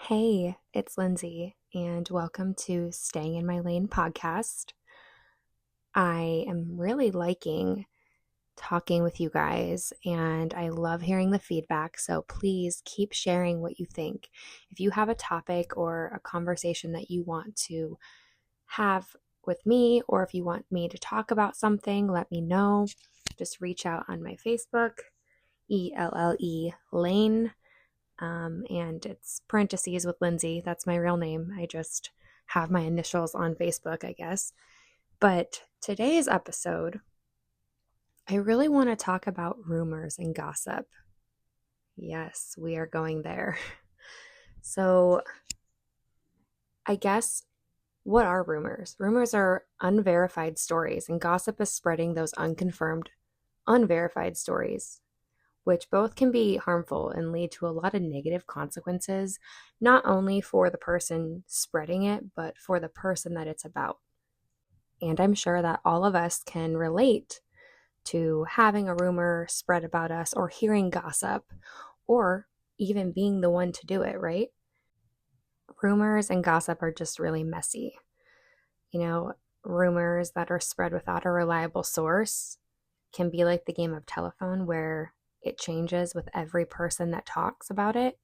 Hey, it's Lindsay, and welcome to Staying in My Lane podcast. I am really liking talking with you guys, and I love hearing the feedback. So please keep sharing what you think. If you have a topic or a conversation that you want to have with me, or if you want me to talk about something, let me know. Just reach out on my Facebook, ELLE Lane. And it's parentheses with Lindsay. That's my real name. I just have my initials on Facebook, I guess. But today's episode, I really want to talk about rumors and gossip. Yes, we are going there. So, I guess what are rumors? Rumors are unverified stories, and gossip is spreading those unconfirmed, unverified stories, which both can be harmful and lead to a lot of negative consequences, not only for the person spreading it, but for the person that it's about. And I'm sure that all of us can relate to having a rumor spread about us or hearing gossip or even being the one to do it, right? Rumors and gossip are just really messy. Rumors that are spread without a reliable source can be like the game of telephone where it changes with every person that talks about it.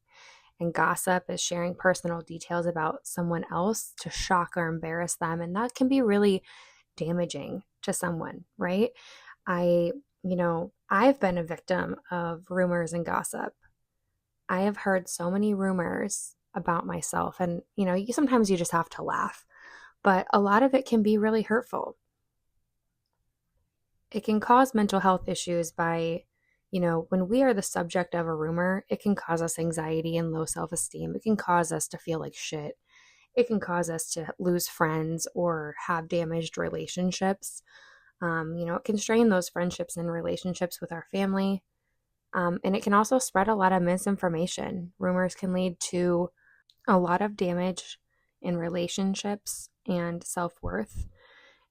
And gossip is sharing personal details about someone else to shock or embarrass them. And that can be really damaging to someone, right? I've been a victim of rumors and gossip. I have heard so many rumors about myself. And, sometimes you just have to laugh. But a lot of it can be really hurtful. It can cause mental health issues by when we are the subject of a rumor, it can cause us anxiety and low self-esteem. It can cause us to feel like shit. It can cause us to lose friends or have damaged relationships. It can strain those friendships and relationships with our family. And it can also spread a lot of misinformation. Rumors can lead to a lot of damage in relationships and self-worth.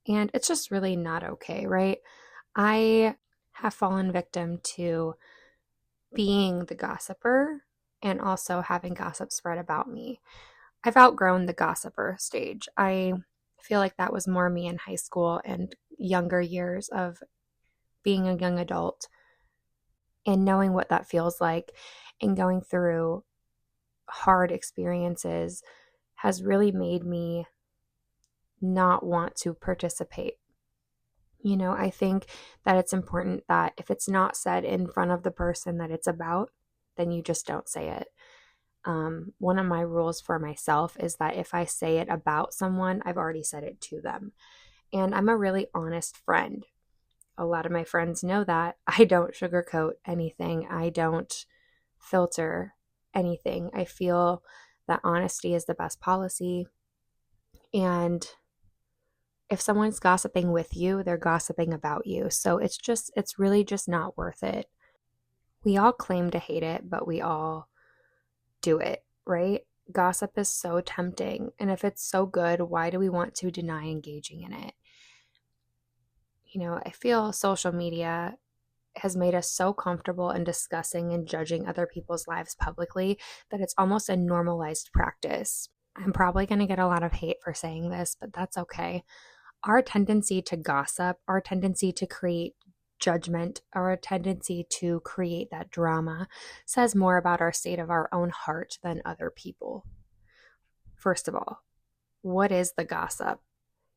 And it's just really not okay, right? I have fallen victim to being the gossiper and also having gossip spread about me. I've outgrown the gossiper stage. I feel like that was more me in high school and younger years of being a young adult and knowing what that feels like and going through hard experiences has really made me not want to participate. I think that it's important that if it's not said in front of the person that it's about, then you just don't say it. One of my rules for myself is that if I say it about someone, I've already said it to them. And I'm a really honest friend. A lot of my friends know that. I don't sugarcoat anything. I don't filter anything. I feel that honesty is the best policy. And if someone's gossiping with you, they're gossiping about you. So it's really just not worth it. We all claim to hate it, but we all do it, right? Gossip is so tempting. And if it's so good, why do we want to deny engaging in it? I feel social media has made us so comfortable in discussing and judging other people's lives publicly that it's almost a normalized practice. I'm probably going to get a lot of hate for saying this, but that's okay. Our tendency to gossip, our tendency to create judgment, our tendency to create that drama says more about our state of our own heart than other people. First of all, what is the gossip?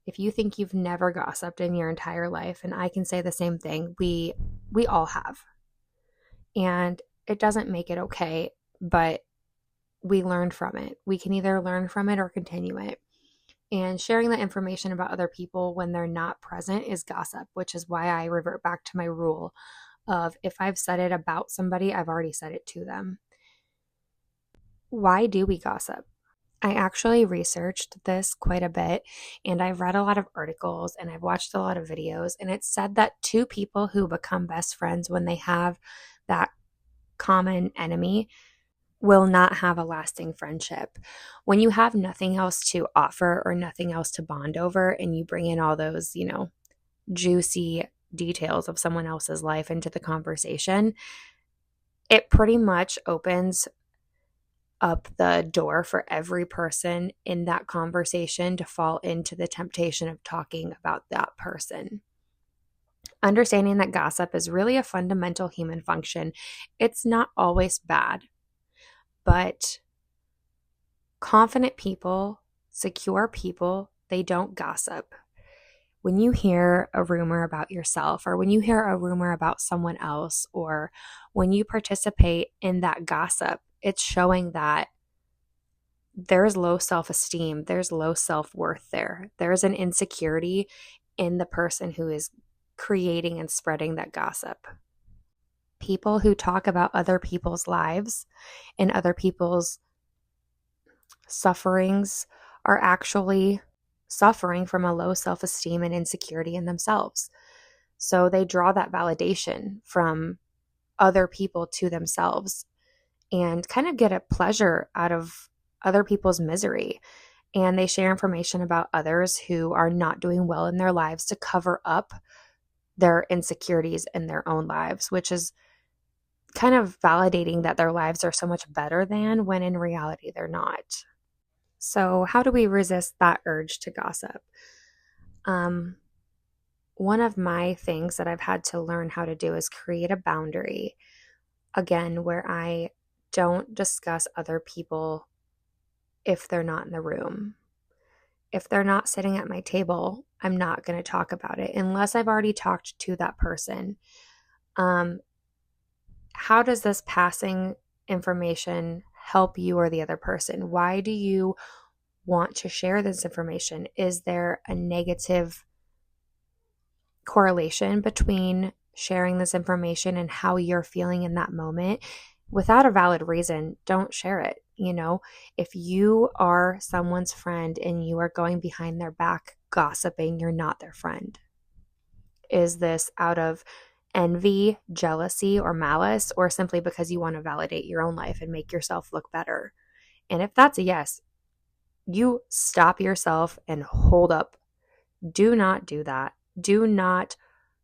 If you think you've never gossiped in your entire life, and I can say the same thing, we all have. And it doesn't make it okay, but we learn from it. We can either learn from it or continue it. And sharing that information about other people when they're not present is gossip, which is why I revert back to my rule of if I've said it about somebody, I've already said it to them. Why do we gossip? I actually researched this quite a bit, and I've read a lot of articles and I've watched a lot of videos, and it's said that two people who become best friends when they have that common enemy will not have a lasting friendship. When you have nothing else to offer or nothing else to bond over, and you bring in all those, juicy details of someone else's life into the conversation, it pretty much opens up the door for every person in that conversation to fall into the temptation of talking about that person. Understanding that gossip is really a fundamental human function. It's not always bad, but confident people, secure people, they don't gossip. When you hear a rumor about yourself, or when you hear a rumor about someone else, or when you participate in that gossip, it's showing that there's low self-esteem, there's low self-worth there. There's an insecurity in the person who is creating and spreading that gossip. People who talk about other people's lives and other people's sufferings are actually suffering from a low self-esteem and insecurity in themselves. So they draw that validation from other people to themselves and kind of get a pleasure out of other people's misery. And they share information about others who are not doing well in their lives to cover up their insecurities in their own lives, which is kind of validating that their lives are so much better than, when in reality they're not. So how do we resist that urge to gossip? One of my things that I've had to learn how to do is create a boundary, again, where I don't discuss other people if they're not in the room. If they're not sitting at my table, I'm not going to talk about it unless I've already talked to that person. How does this passing information help you or the other person? Why do you want to share this information? Is there a negative correlation between sharing this information and how you're feeling in that moment? Without a valid reason, don't share it. If you are someone's friend and you are going behind their back gossiping, you're not their friend. Is this out of envy, jealousy, or malice, or simply because you want to validate your own life and make yourself look better? And if that's a yes, you stop yourself and hold up. Do not do that. Do not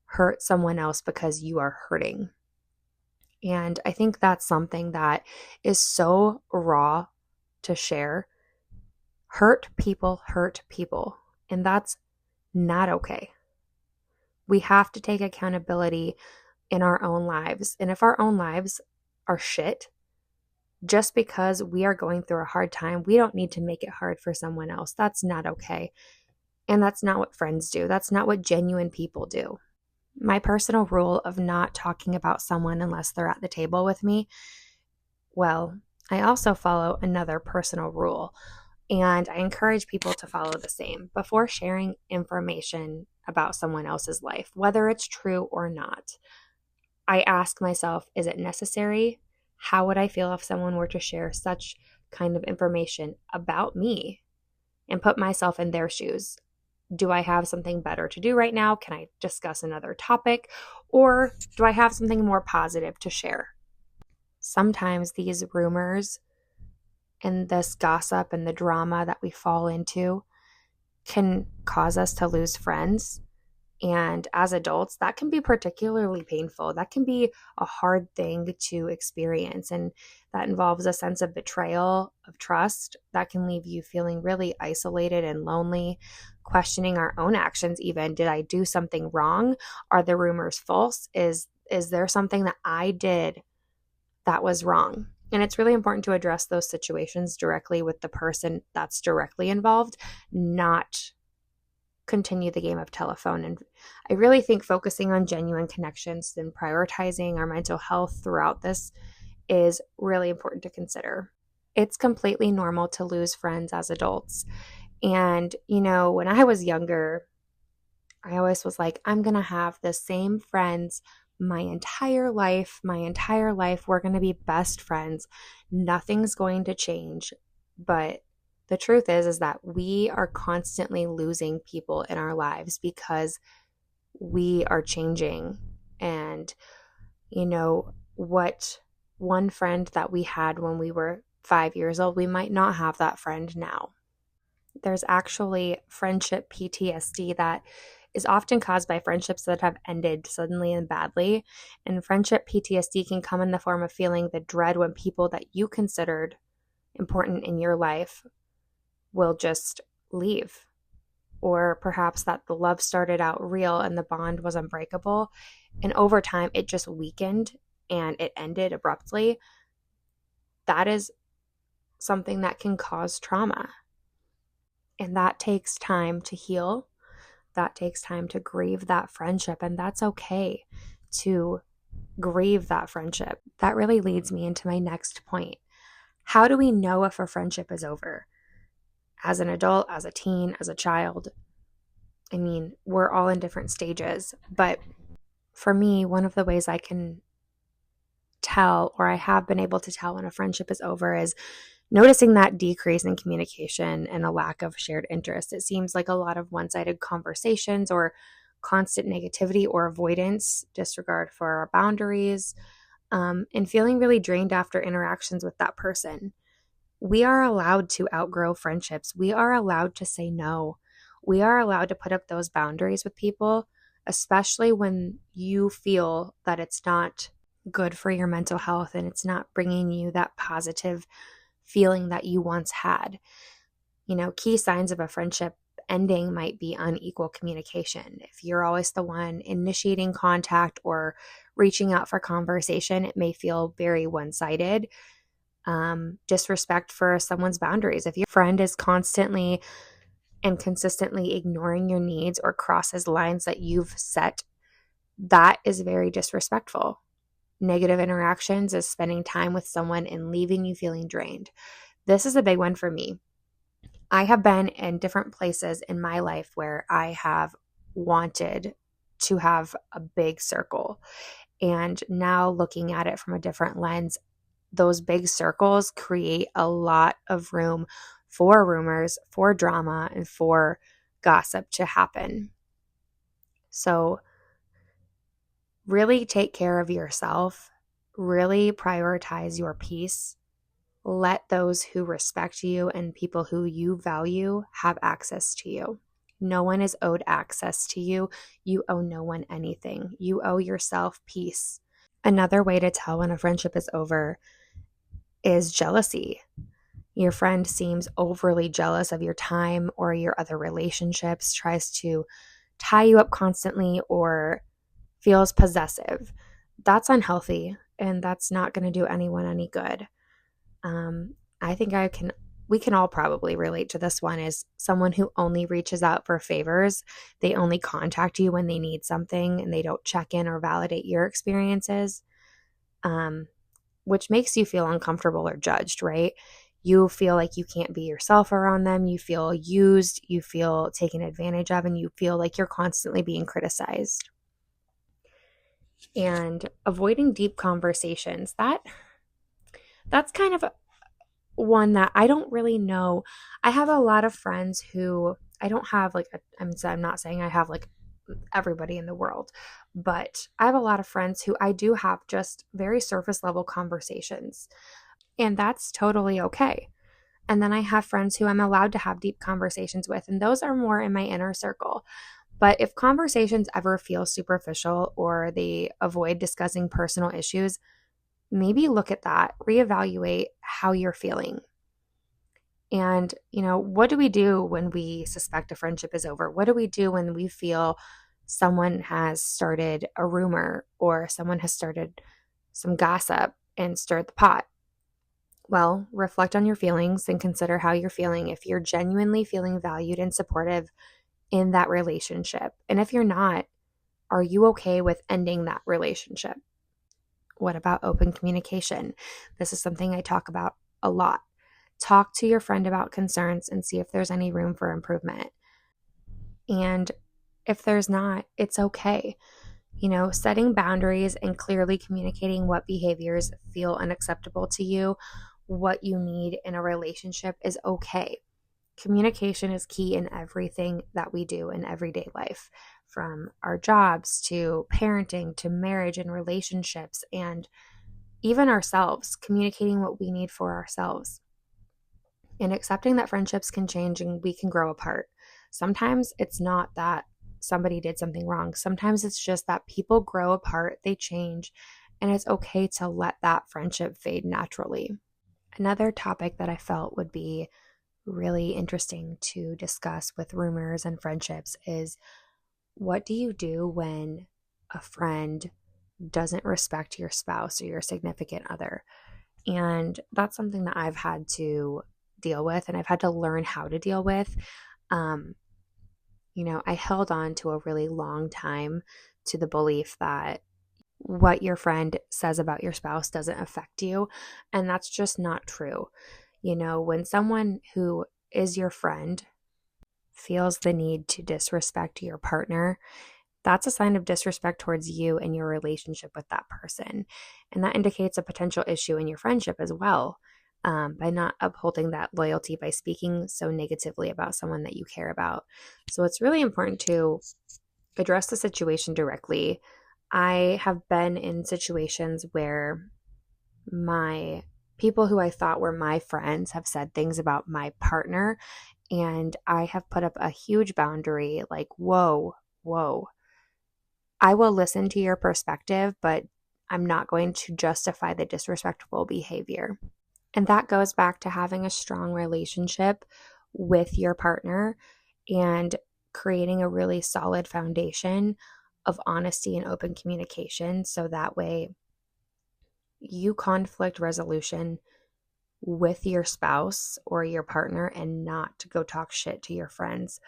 hurt someone else because you are hurting. And I think that's something that is so raw to share. Hurt people, and that's not okay. We have to take accountability in our own lives. And if our own lives are shit, just because we are going through a hard time, we don't need to make it hard for someone else. That's not okay. And that's not what friends do. That's not what genuine people do. My personal rule of not talking about someone unless they're at the table with me, well, I also follow another personal rule, and I encourage people to follow the same. Before sharing information about someone else's life, whether it's true or not, I ask myself, is it necessary? How would I feel if someone were to share such kind of information about me? And put myself in their shoes. Do I have something better to do right now? Can I discuss another topic? Or do I have something more positive to share? Sometimes these rumors and this gossip and the drama that we fall into can cause us to lose friends. And as adults, that can be particularly painful. That can be a hard thing to experience. And that involves a sense of betrayal of trust that can leave you feeling really isolated and lonely, questioning our own actions even. Did I do something wrong? Are the rumors false? Is there something that I did that was wrong? And it's really important to address those situations directly with the person that's directly involved, not continue the game of telephone. And I really think focusing on genuine connections and prioritizing our mental health throughout this is really important to consider. It's completely normal to lose friends as adults. And, when I was younger, I always was like, I'm going to have the same friends my entire life. We're going to be best friends. Nothing's going to change. But the truth is that we are constantly losing people in our lives because we are changing. And, what one friend that we had when we were 5 years old, we might not have that friend now. There's actually friendship PTSD that is often caused by friendships that have ended suddenly and badly. And friendship PTSD can come in the form of feeling the dread when people that you considered important in your life will just leave. Or perhaps that the love started out real and the bond was unbreakable, and over time it just weakened and it ended abruptly. That is something that can cause trauma. And that takes time to heal. That takes time to grieve that friendship. And that's okay to grieve that friendship. That really leads me into my next point. How do we know if a friendship is over? As an adult, as a teen, as a child? I mean, we're all in different stages. But for me, one of the ways I can tell, or I have been able to tell when a friendship is over, is noticing that decrease in communication and a lack of shared interest. It seems like a lot of one-sided conversations or constant negativity or avoidance, disregard for our boundaries, and feeling really drained after interactions with that person. We are allowed to outgrow friendships. We are allowed to say no. We are allowed to put up those boundaries with people, especially when you feel that it's not good for your mental health and it's not bringing you that positive feeling that you once had. Key signs of a friendship ending might be unequal communication. If you're always the one initiating contact or reaching out for conversation, it may feel very one-sided. Disrespect for someone's boundaries. If your friend is constantly and consistently ignoring your needs or crosses lines that you've set, that is very disrespectful. Negative interactions is spending time with someone and leaving you feeling drained. This is a big one for me. I have been in different places in my life where I have wanted to have a big circle. And now looking at it from a different lens, those big circles create a lot of room for rumors, for drama, and for gossip to happen. So really take care of yourself. Really prioritize your peace. Let those who respect you and people who you value have access to you. No one is owed access to you. You owe no one anything. You owe yourself peace. Another way to tell when a friendship is over is jealousy. Your friend seems overly jealous of your time or your other relationships, tries to tie you up constantly, or feels possessive. That's unhealthy, and that's not going to do anyone any good. I think we can all probably relate to this one, is someone who only reaches out for favors. They only contact you when they need something and they don't check in or validate your experiences, which makes you feel uncomfortable or judged, right? You feel like you can't be yourself around them. You feel used, you feel taken advantage of, and you feel like you're constantly being criticized. And avoiding deep conversations, that's kind of one that I don't really know. I have a lot of friends who I don't have I'm not saying I have like everybody in the world, but I have a lot of friends who I do have just very surface level conversations, and that's totally okay. And then I have friends who I'm allowed to have deep conversations with, and those are more in my inner circle. But if conversations ever feel superficial or they avoid discussing personal issues, maybe look at that, reevaluate how you're feeling. And, what do we do when we suspect a friendship is over? What do we do when we feel someone has started a rumor or someone has started some gossip and stirred the pot? Well, reflect on your feelings and consider how you're feeling. If you're genuinely feeling valued and supportive in that relationship, and if you're not, are you okay with ending that relationship? What about open communication? This is something I talk about a lot. Talk to your friend about concerns and see if there's any room for improvement. And if there's not, it's okay. Setting boundaries and clearly communicating what behaviors feel unacceptable to you, what you need in a relationship, is okay. Communication is key in everything that we do in everyday life, from our jobs to parenting to marriage and relationships, and even ourselves, communicating what we need for ourselves. And accepting that friendships can change and we can grow apart. Sometimes it's not that somebody did something wrong. Sometimes it's just that people grow apart, they change, and it's okay to let that friendship fade naturally. Another topic that I felt would be really interesting to discuss with rumors and friendships is, what do you do when a friend doesn't respect your spouse or your significant other? And that's something that I've had to deal with, and I've had to learn how to deal with. Um, I held on to a really long time to the belief that what your friend says about your spouse doesn't affect you. And that's just not true. When someone who is your friend feels the need to disrespect your partner, that's a sign of disrespect towards you and your relationship with that person. And that indicates a potential issue in your friendship as well, by not upholding that loyalty by speaking so negatively about someone that you care about. So it's really important to address the situation directly. I have been in situations where my people who I thought were my friends have said things about my partner, and I have put up a huge boundary like, whoa, whoa. I will listen to your perspective, but I'm not going to justify the disrespectful behavior. And that goes back to having a strong relationship with your partner and creating a really solid foundation of honesty and open communication. So that way, you conflict resolution with your spouse or your partner and not to go talk shit to your friends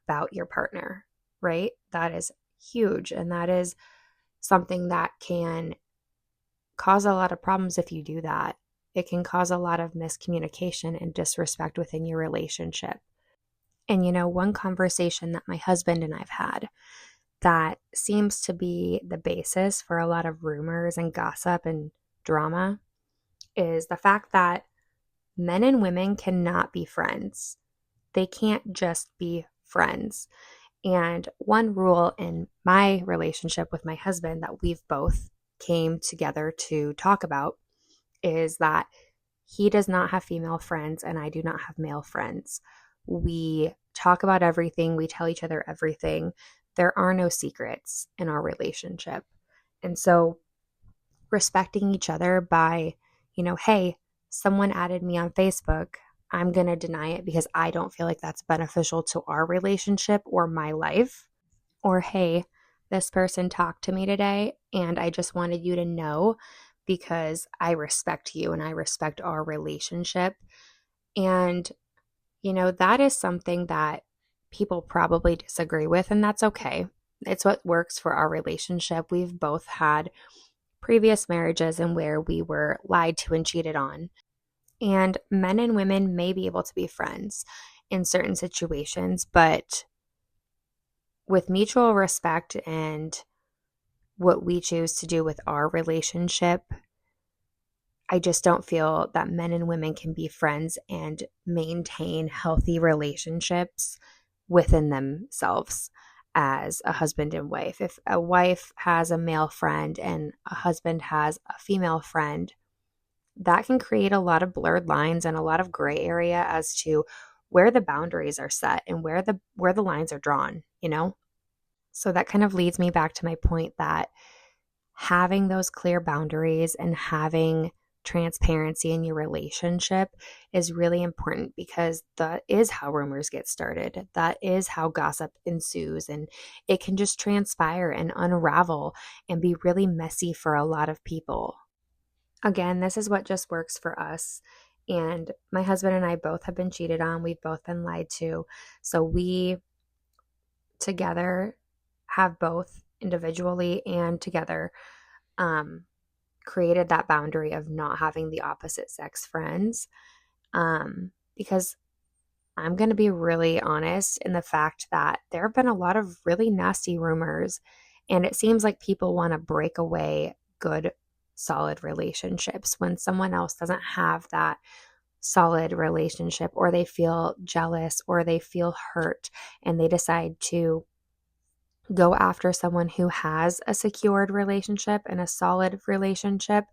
about your partner, right? That is huge. And that is something that can cause a lot of problems if you do that. It can cause a lot of miscommunication and disrespect within your relationship. And one conversation that my husband and I've had that seems to be the basis for a lot of rumors and gossip and drama is the fact that men and women cannot be friends. They can't just be friends. And one rule in my relationship with my husband that we've both came together to talk about is that he does not have female friends and I do not have male friends. We talk about everything. We tell each other everything. There are no secrets in our relationship. And so respecting each other by, hey, someone added me on Facebook. I'm going to deny it because I don't feel like that's beneficial to our relationship or my life. Or, hey, this person talked to me today and I just wanted you to know because I respect you and I respect our relationship. And, that is something that people probably disagree with, and that's okay. It's what works for our relationship. We've both had previous marriages and where we were lied to and cheated on. And men and women may be able to be friends in certain situations, but with mutual respect and what we choose to do with our relationship, I just don't feel that men and women can be friends and maintain healthy relationships within themselves as a husband and wife. If a wife has a male friend and a husband has a female friend, that can create a lot of blurred lines and a lot of gray area as to where the boundaries are set and where the lines are drawn, So that kind of leads me back to my point that having those clear boundaries and having transparency in your relationship is really important, because that is how rumors get started. That is how gossip ensues, and it can just transpire and unravel and be really messy for a lot of people. Again, this is what just works for us. And my husband and I both have been cheated on. We've both been lied to. So we together have both individually and together created that boundary of not having the opposite sex friends, because I'm going to be really honest in the fact that there have been a lot of really nasty rumors, and it seems like people want to break away good, solid relationships when someone else doesn't have that solid relationship, or they feel jealous or they feel hurt and they decide to go after someone who has a secured relationship and a solid relationship.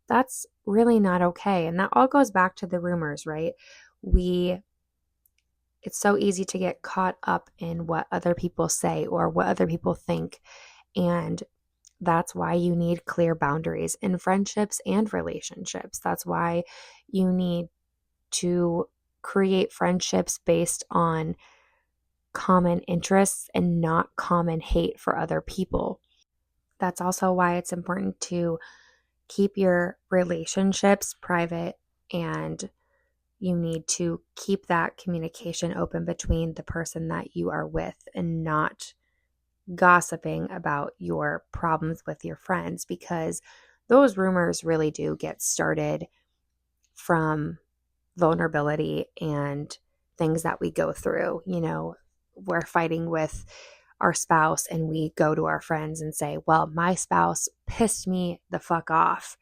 That's really not okay. And that all goes back to the rumors, right? It's so easy to get caught up in what other people say or what other people think. And that's why you need clear boundaries in friendships and relationships. That's why You need to create friendships based on common interests and not common hate for other people. That's also why it's important to keep your relationships private, and you need to keep that communication open between the person that you are with and not gossiping about your problems with your friends, because those rumors really do get started from vulnerability and things that we go through. We're fighting with our spouse and we go to our friends and say, well, my spouse pissed me the fuck off.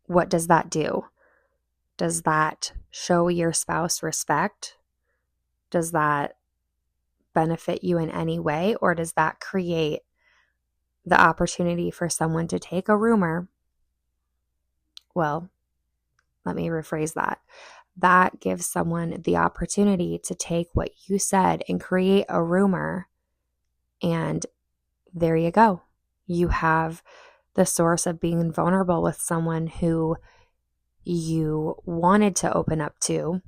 What does that do? Does that show your spouse respect? Does that benefit you in any way? Or does that create the opportunity for someone to take a rumor? Well, let me rephrase that. That gives someone the opportunity to take what you said and create a rumor. And there you go. You have the source of being vulnerable with someone who you wanted to open up to.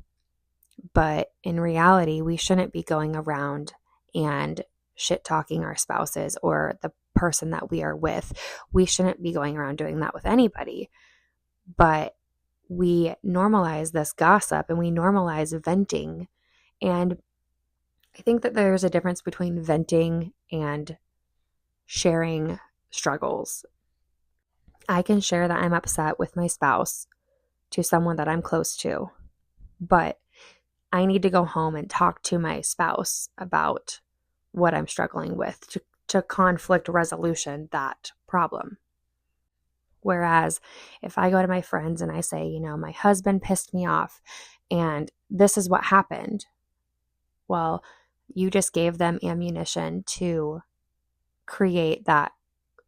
But in reality, we shouldn't be going around and shit talking our spouses or the person that we are with. We shouldn't be going around doing that with anybody. But we normalize this gossip and we normalize venting. And I think that there's a difference between venting and sharing struggles. I can share that I'm upset with my spouse to someone that I'm close to, but I need to go home and talk to my spouse about what I'm struggling with to conflict resolution that problem. Whereas if I go to my friends and I say, my husband pissed me off and this is what happened, well, you just gave them ammunition to create that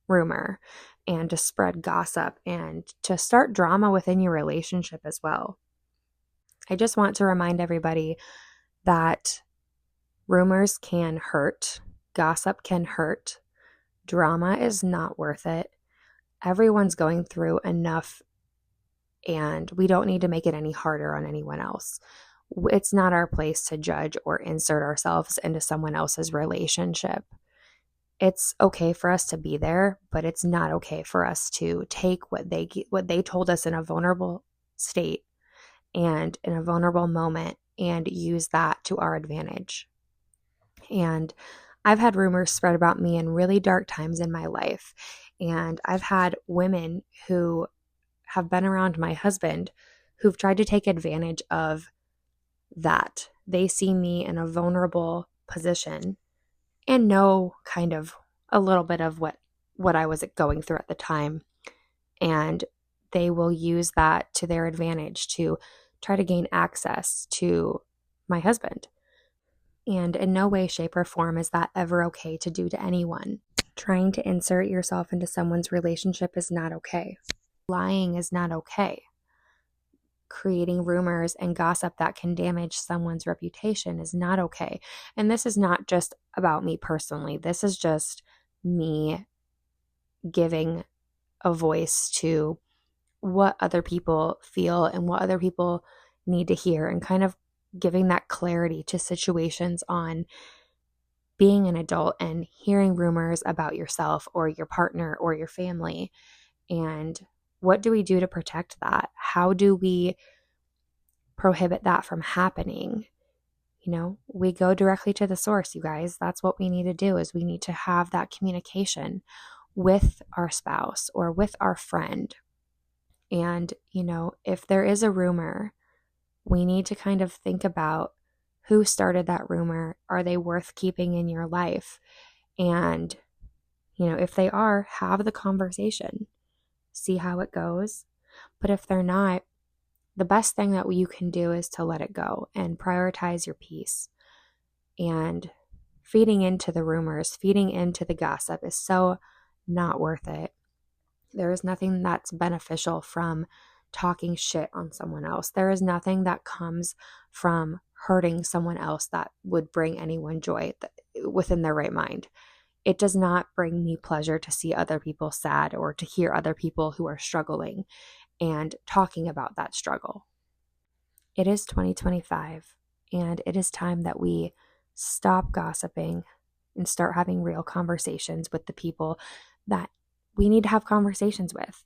rumor and to spread gossip and to start drama within your relationship as well. I just want to remind everybody that rumors can hurt, gossip can hurt, drama is not worth it. Everyone's going through enough, and we don't need to make it any harder on anyone else. It's not our place to judge or insert ourselves into someone else's relationship. It's okay for us to be there, but it's not okay for us to take what they told us in a vulnerable state and in a vulnerable moment and use that to our advantage. And I've had rumors spread about me in really dark times in my life. And I've had women who have been around my husband who've tried to take advantage of that. They see me in a vulnerable position and know kind of a little bit of what I was going through at the time. And they will use that to their advantage to try to gain access to my husband. And in no way, shape, or form is that ever okay to do to anyone. Trying to insert yourself into someone's relationship is not okay. Lying is not okay. Creating rumors and gossip that can damage someone's reputation is not okay. And this is not just about me personally. This is just me giving a voice to what other people feel and what other people need to hear, and kind of giving that clarity to situations on being an adult and hearing rumors about yourself or your partner or your family. And what do we do to protect that? How do we prohibit that from happening? We go directly to the source, you guys. That's what we need to do, is we need to have that communication with our spouse or with our friend. And, if there is a rumor, we need to kind of think about who started that rumor. Are they worth keeping in your life? And, if they are, have the conversation, see how it goes. But if they're not, the best thing that you can do is to let it go and prioritize your peace. And feeding into the rumors, feeding into the gossip is so not worth it. There is nothing that's beneficial from talking shit on someone else. There is nothing that comes from hurting someone else that would bring anyone joy within their right mind. It does not bring me pleasure to see other people sad or to hear other people who are struggling and talking about that struggle. It is 2025, and it is time that we stop gossiping and start having real conversations with the people that we need to have conversations with.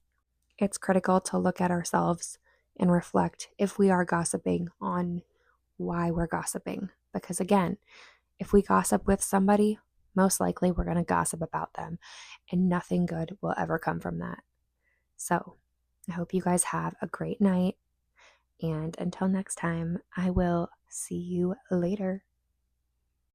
It's critical to look at ourselves and reflect if we are gossiping on why we're gossiping. Because again, if we gossip with somebody, most likely we're going to gossip about them, and nothing good will ever come from that. So, I hope you guys have a great night. And until next time, I will see you later.